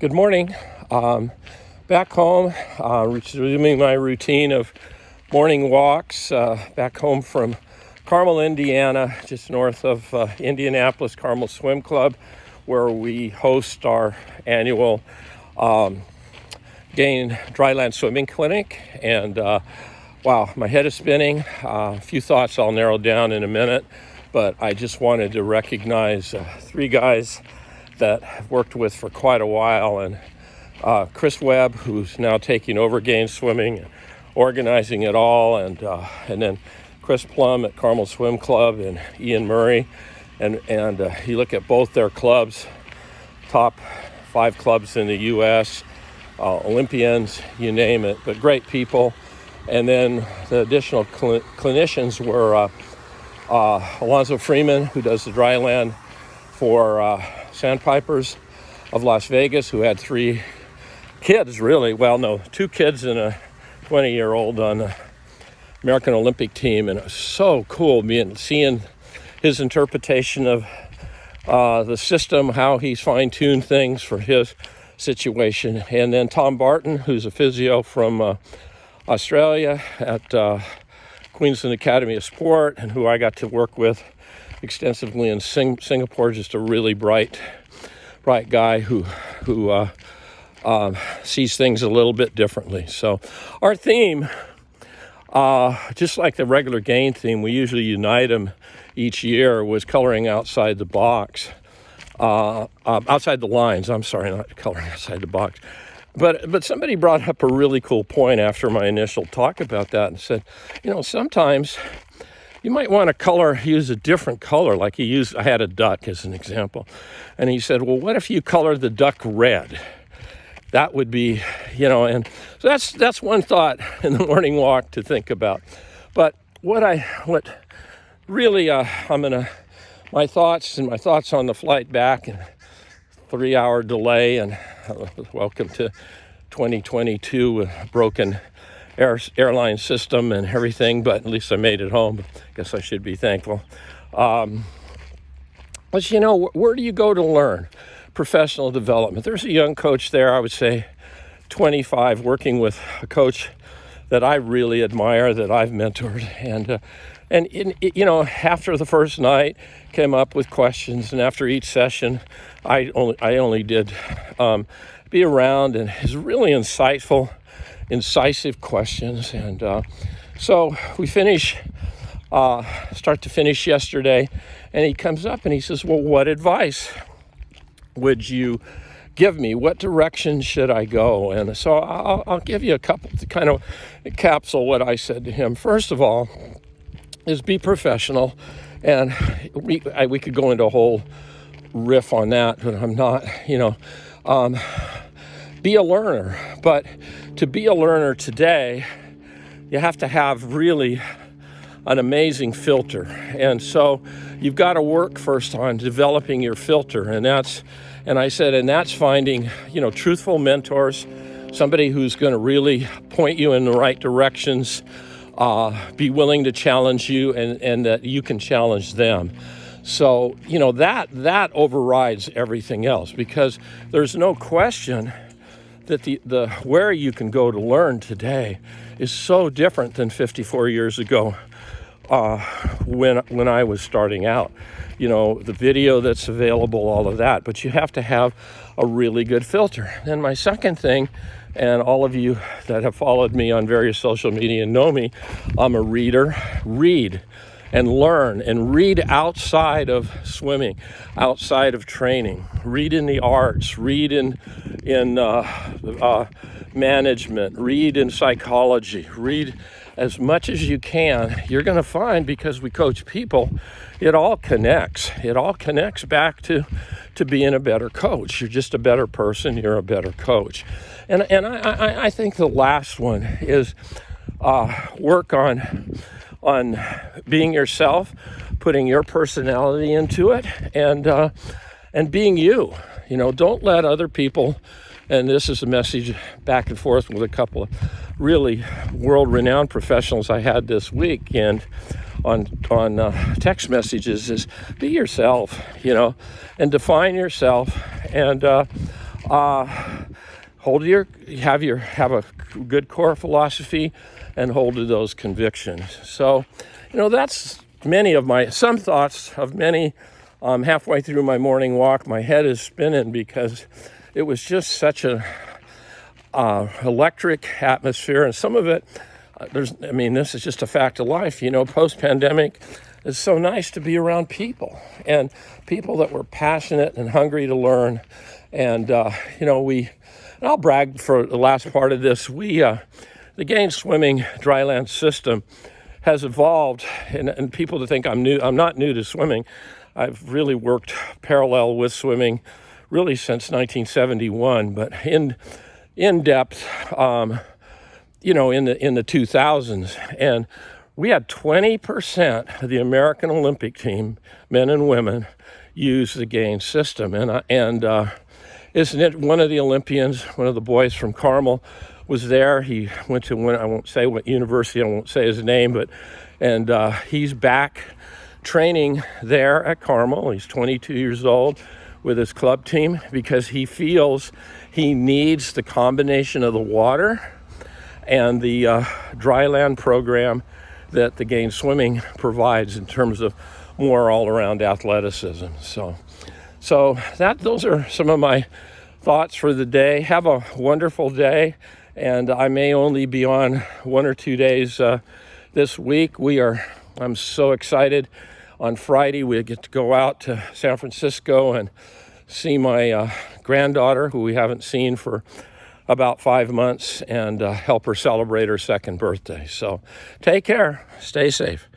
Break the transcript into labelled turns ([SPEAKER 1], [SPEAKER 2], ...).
[SPEAKER 1] Good morning. Back home, resuming my routine of morning walks back home from Carmel, Indiana, just north of Indianapolis, Carmel Swim Club, where we host our annual Gain Dryland Swimming Clinic. And wow, my head is spinning. A few thoughts I'll narrow down in a minute, but I just wanted to recognize three guys that I've worked with for quite a while, and Chris Webb, who's now taking over Gain Swimming and organizing it all, and then Chris Plum at Carmel Swim Club, and Ian Murray, and you look at both their clubs, top 5 clubs in the U.S., Olympians, you name it, but great people. And then the additional clinicians were Alonzo Freeman, who does the dryland for Sandpipers of Las Vegas, who had 3 kids, really. Well, no, 2 kids and a 20-year-old on the American Olympic team. And it was so cool seeing his interpretation of the system, how he's fine-tuned things for his situation. And then Tom Barton, who's a physio from Australia at Queensland Academy of Sport, and who I got to work with extensively in Singapore. Just a really bright guy who sees things a little bit differently. So our theme, just like the regular Gain theme, we usually unite them each year, was coloring outside the box, outside the lines. I'm sorry, not coloring outside the box. But somebody brought up a really cool point after my initial talk about that and said, sometimes you might want to use a different color. Like I had a duck as an example. And he said, well, what if you color the duck red? That would be, and so that's one thought in the morning walk to think about. But what really, my thoughts on the flight back, and 3-hour delay, and welcome to 2022 with a broken airline system and everything, but at least I made it home. I guess I should be thankful. But where do you go to learn professional development? There's a young coach there, I would say 25, working with a coach that I really admire, that I've mentored, and after the first night, came up with questions, and after each session, I only did be around, and his really insightful, incisive questions. And so we start to finish yesterday, and he comes up and he says, well, what advice would you give me? What direction should I go? And so I'll give you a couple to kind of capsule what I said to him. First of all is be professional. And we could go into a whole riff on that, but I'm not, be a learner. But to be a learner today, you have to have really an amazing filter. And so you've got to work first on developing your filter. And that's finding, truthful mentors, somebody who's going to really point you in the right directions, be willing to challenge you, and that you can challenge them. So, that overrides everything else, because there's no question that the where you can go to learn today is so different than 54 years ago when I was starting out. The video that's available, all of that, but you have to have a really good filter. And my second thing, and all of you that have followed me on various social media know me, I'm a reader. Read and learn, and read outside of swimming, outside of training. Read in the arts, read in management, read in psychology, read as much as you can. You're going to find, because we coach people, it all connects. It all connects back to being a better coach. You're just a better person. You're a better coach. And I think the last one is work on being yourself, putting your personality into it, and being you. Don't let other people. And this is a message back and forth with a couple of really world-renowned professionals I had this week, and on text messages, is be yourself, and define yourself, and have a good core philosophy and hold to those convictions. So, that's some thoughts of many. Halfway through my morning walk, my head is spinning because it was just such a electric atmosphere, and some of it, this is just a fact of life. Post-pandemic, it's so nice to be around people and people that were passionate and hungry to learn. And and I'll brag for the last part of this. The Gaines Swimming dryland system has evolved, and people to think I'm not new to swimming. I've really worked parallel with swimming really since 1971, but in depth, in the 2000s. And we had 20% of the American Olympic team, men and women, use the Gaines system. And isn't it one of the Olympians, one of the boys from Carmel, was there. He went to I won't say what university, I won't say his name, and he's back training there at Carmel. He's 22 years old with his club team because he feels he needs the combination of the water and the dryland program that the Gaines Swimming provides in terms of more all-around athleticism. So those are some of my thoughts for the day. Have a wonderful day, and I may only be on 1 or 2 days this week. I'm so excited. On Friday, we get to go out to San Francisco and see my granddaughter, who we haven't seen for about 5 months, and help her celebrate her second birthday. So take care. Stay safe.